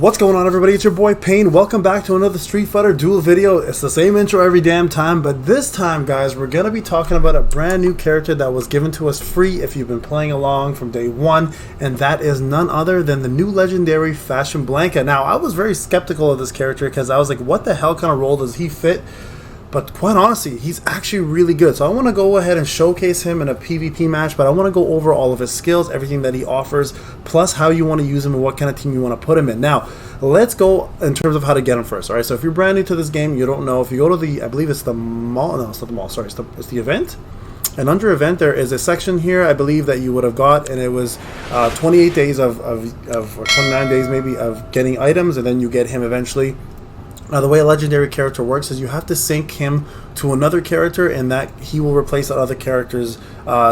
What's going on, everybody? It's your boy Payne. Welcome back to another Street Fighter Duel video. It's the same intro every damn time, but this time, guys, we're going to be talking about a brand new character that was given to us free if you've been playing along from day one, and that is none other than the new legendary fashion Blanka. Now, I was very skeptical of this character because I was like, what the hell kind of role does he fit? But quite honestly, he's actually really good. So I want to go ahead and showcase him in a PvP match, but I want to go over all of his skills, everything that he offers, plus how you want to use him and what kind of team you want to put him in. Now, let's go in terms of how to get him first. All right, so if you're brand new to this game, you don't know, if you go to the, I believe it's the mall, no, it's not the mall, sorry, it's the event. And under event, there is a section here, I believe, that you would have got, and it was 28 days or 29 days maybe of getting items, and then you get him eventually. Now, the way a legendary character works is you have to sync him to another character, and that he will replace that other character's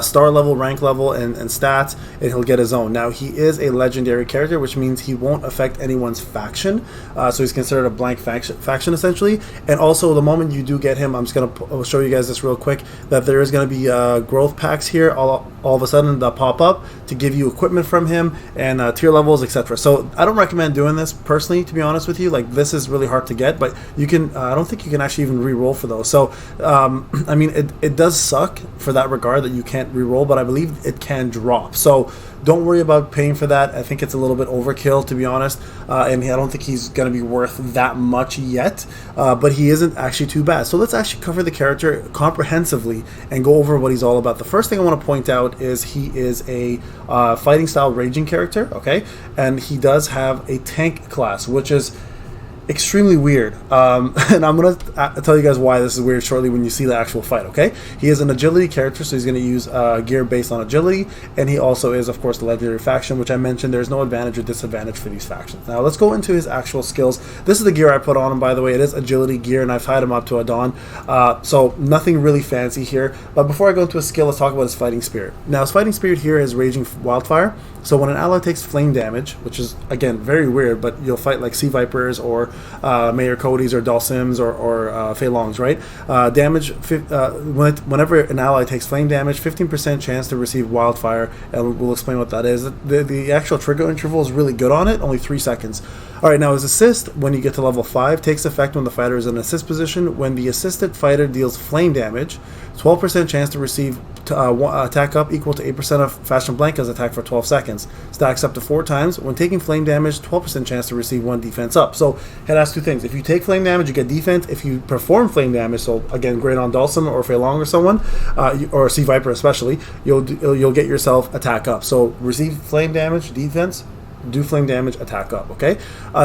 star level, rank level, and stats, and he'll get his own. Now, he is a legendary character, which means he won't affect anyone's faction, so he's considered a blank faction essentially. And also, the moment you do get him, I'm just going to show you guys this real quick, that there is going to be growth packs here all of a sudden that pop up to give you equipment from him and tier levels, etc. So I don't recommend doing this personally, to be honest with you. Like, this is really hard to get, but you can I don't think you can actually even re-roll for those. So I mean, it does suck for that regard that you can't re-roll, but I believe it can drop. So don't worry about paying for that. I think it's a little bit overkill, to be honest, and I don't think he's going to be worth that much yet, but he isn't actually too bad. So let's actually cover the character comprehensively and go over what he's all about. The first thing I want to point out is he is a fighting style raging character, okay, and he does have a tank class, which is extremely weird, and I'm going to tell you guys why this is weird shortly when you see the actual fight, okay? He is an agility character, so he's going to use gear based on agility, and he also is, of course, the legendary faction, which I mentioned. There's no advantage or disadvantage for these factions. Now, let's go into his actual skills. This is the gear I put on him, by the way. It is agility gear, and I've tied him up to a Dawn, so nothing really fancy here. But before I go into his skill, let's talk about his fighting spirit. Now, his fighting spirit here is Raging Wildfire. So when an ally takes flame damage, which is, again, very weird, but you'll fight like Sea Vipers or Mayor Cody's or Dulcims or Fei Longs, right? Damage, whenever an ally takes flame damage, 15% chance to receive Wildfire, and we'll explain what that is. The actual trigger interval is really good on it, only 3 seconds. Alright, now his assist, when you get to level 5, takes effect when the fighter is in assist position. When the assisted fighter deals flame damage, 12% chance to receive attack up equal to 8% of Fashion Blanka's attack for 12 seconds. Stacks up to 4 times. When taking flame damage, 12% chance to receive 1 defense up. So it has 2 things. If you take flame damage, you get defense. If you perform flame damage, so again, great on Dulcim or Fei Long or someone, or Sea Viper especially, you'll get yourself attack up. So receive flame damage, defense, do flame damage, attack up, okay?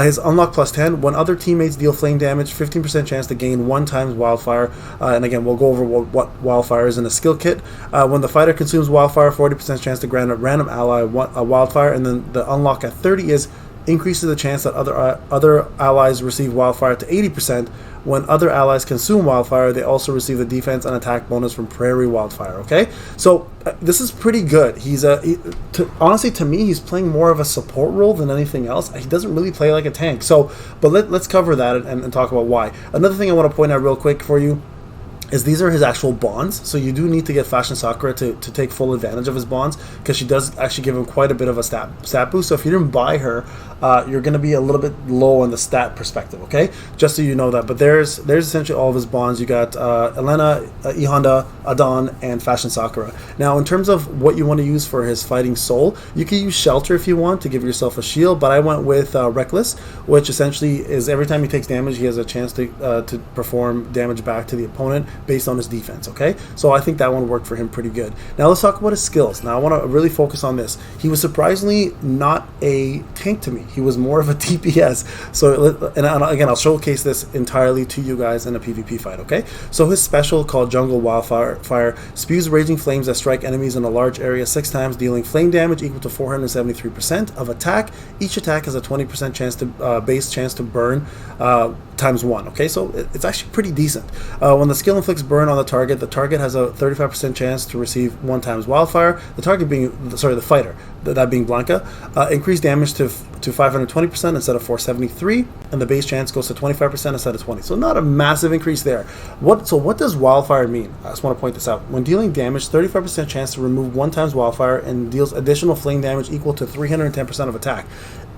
His unlock plus 10, when other teammates deal flame damage, 15% chance to gain 1 times Wildfire, and again, we'll go over what Wildfire is in a skill kit. When the fighter consumes Wildfire, 40% chance to grant a random ally a Wildfire, and then the unlock at 30 is increases the chance that other allies receive Wildfire to 80%. When other allies consume Wildfire, they also receive the defense and attack bonus from Prairie Wildfire, okay? So this is pretty good. He's honestly, to me, he's playing more of a support role than anything else. He doesn't really play like a tank. So, but let's cover that and talk about why. Another thing I want to point out real quick for you is these are his actual bonds, so you do need to get Fashion Sakura to take full advantage of his bonds, because she does actually give him quite a bit of a stat boost. So if you didn't buy her, you're going to be a little bit low on the stat perspective, okay? Just so you know that. But there's essentially all of his bonds. You got Elena, E Honda, Adon, and Fashion Sakura. Now, in terms of what you want to use for his fighting soul, you can use Shelter if you want to give yourself a shield, but I went with Reckless, which essentially is every time he takes damage, he has a chance to perform damage back to the opponent based on his defense, okay? So I think that one worked for him pretty good. Now let's talk about his skills. Now I want to really focus on this. He was surprisingly not a tank to me. He was more of a DPS. So, and again, I'll showcase this entirely to you guys in a PvP fight, okay? So his special, called Jungle Wildfire, spews raging flames that strike enemies in a large area 6 times, dealing flame damage equal to 473% of attack. Each attack has a 20% chance to base chance to burn times 1, okay? So it's actually pretty decent. When the skill inflicts burn on the target has a 35% chance to receive 1 times Wildfire. The target being, sorry, the fighter, that being Blanka. Increased damage to 520% instead of 473, and the base chance goes to 25% instead of 20. So not a massive increase there. So what does Wildfire mean? I just want to point this out. When dealing damage, 35% chance to remove 1 times Wildfire, and deals additional flame damage equal to 310% of attack.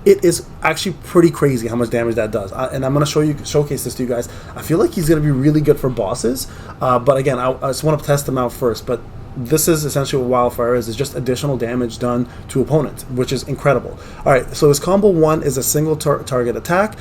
it is actually pretty crazy how much damage that does. And I'm going to showcase this to you guys. I feel like he's going to be really good for bosses, but again, I just want to test him out first. But this is essentially what Wildfire is just additional damage done to opponents, which is incredible. Alright, so his combo 1 is a single target attack,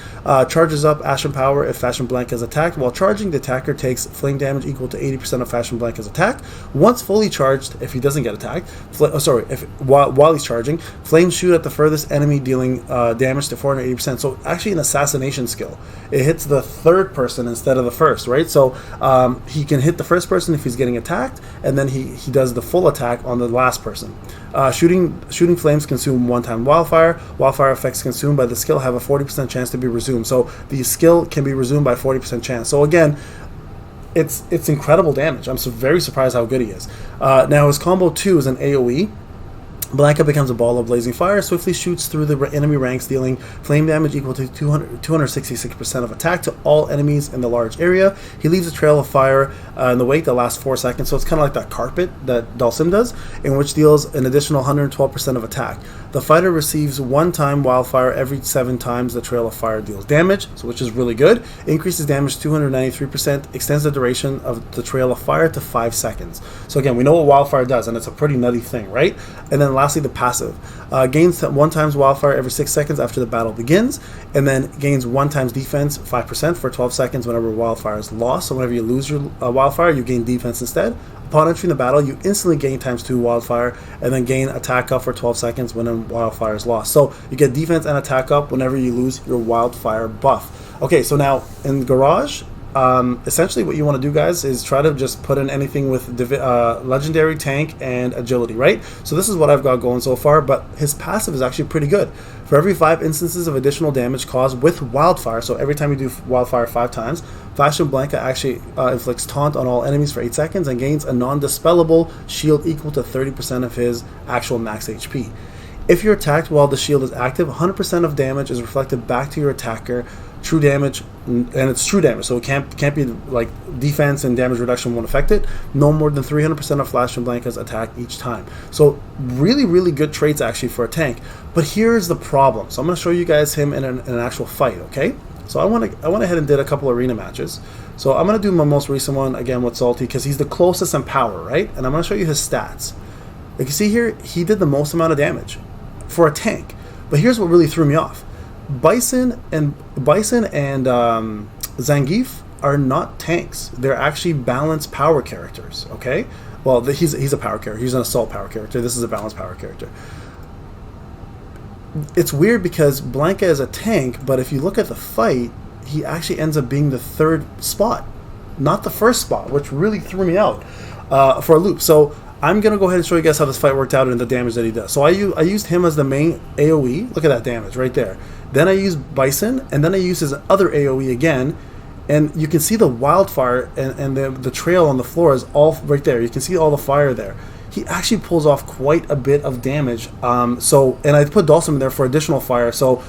charges up Ashen Power if Fashion Blanka is attacked. While charging, the attacker takes flame damage equal to 80% of Fashion Blanka's attack. Once fully charged, if he doesn't get attacked, while he's charging, flames shoot at the furthest enemy, dealing damage to 480%. So actually an assassination skill. It hits the third person instead of the first, right? So he can hit the first person if he's getting attacked, and then he does the full attack on the last person. Shooting flames consume one-time Wildfire. Wildfire effects consumed by the skill have a 40% chance to be resumed. So the skill can be resumed by 40% chance. So again, it's incredible damage. I'm very surprised how good he is. Now his combo 2 is an AoE. Blanka becomes a ball of blazing fire, swiftly shoots through the enemy ranks, dealing flame damage equal to 266% of attack to all enemies in the large area. He leaves a trail of fire in the wake that lasts 4 seconds, so it's kind of like that carpet that Dhalsim does, in which deals an additional 112% of attack. The fighter receives one-time Wildfire every 7 times the trail of fire deals damage, so which is really good. Increases damage 293%, extends the duration of the trail of fire to 5 seconds. So again, we know what Wildfire does, and it's a pretty nutty thing, right? And then lastly, the passive. Gains 1 times Wildfire every 6 seconds after the battle begins, and then gains 1 times defense 5% for 12 seconds whenever Wildfire is lost. So whenever you lose your Wildfire, you gain defense instead. Upon entering the battle, you instantly gain ×2 Wildfire, and then gain attack up for 12 seconds when a Wildfire is lost. So you get defense and attack up whenever you lose your Wildfire buff. Okay, so now in Garage, essentially what you want to do, guys, is try to just put in anything with legendary, tank, and agility, right? So this is what I've got going so far, but his passive is actually pretty good. For every 5 instances of additional damage caused with Wildfire, so every time you do Wildfire 5 times, Fashion Blanka actually inflicts taunt on all enemies for 8 seconds and gains a non-dispellable shield equal to 30% of his actual max HP. If you're attacked while the shield is active, 100% of damage is reflected back to your attacker. True damage, and it's true damage, so it can't be like defense and damage reduction won't affect it. No more than 300% of Fashion Blanka's attack each time. So really good traits actually for a tank. But here's the problem. So I'm going to show you guys him in an actual fight. Okay, so I went ahead and did a couple arena matches. So I'm going to do my most recent one again with Salty because he's the closest in power, right? And I'm going to show you his stats. Like you see here, he did the most amount of damage for a tank. But here's what really threw me off. Bison and Zangief are not tanks. They're actually balanced power characters, okay? Well, he's a power character. He's an assault power character. This is a balanced power character. It's weird because Blanka is a tank, but if you look at the fight, he actually ends up being the 3rd spot, not the 1st spot, which really threw me out for a loop. So I'm going to go ahead and show you guys how this fight worked out and the damage that he does. So I used him as the main AoE. Look at that damage right there. Then I used Bison, and then I used his other AoE again. And you can see the Wildfire and the trail on the floor is all right there. You can see all the fire there. He actually pulls off quite a bit of damage. And I put Dhalsim in there for additional fire, so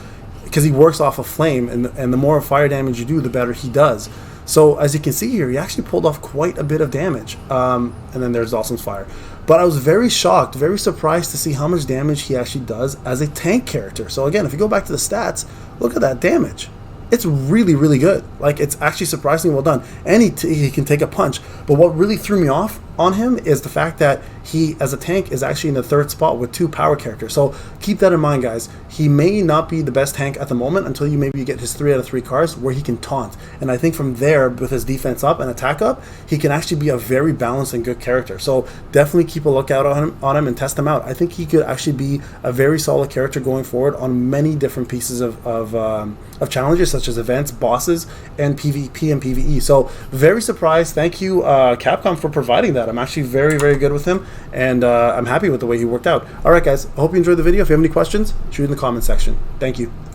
because he works off of flame, and the more fire damage you do, the better he does. So as you can see here, he actually pulled off quite a bit of damage. And then there's Dhalsim's fire. But I was very shocked, very surprised to see how much damage he actually does as a tank character. So again, if you go back to the stats, look at that damage. It's really good. Like, it's actually surprisingly well done. And he can take a punch. But what really threw me off on him is the fact that he, as a tank, is actually in the 3rd spot with 2 power characters. So keep that in mind, guys. He may not be the best tank at the moment until you maybe get his 3 out of 3 cards where he can taunt. And I think from there, with his defense up and attack up, he can actually be a very balanced and good character. So definitely keep a lookout on him and test him out. I think he could actually be a very solid character going forward on many different pieces of challenges, such as events, bosses, and PvP and PvE. So very surprised. Thank you, Capcom, for providing that. I'm actually very good with him, and I'm happy with the way he worked out. Alright guys, I hope you enjoyed the video. If you have any questions, shoot in the comment section. Thank you.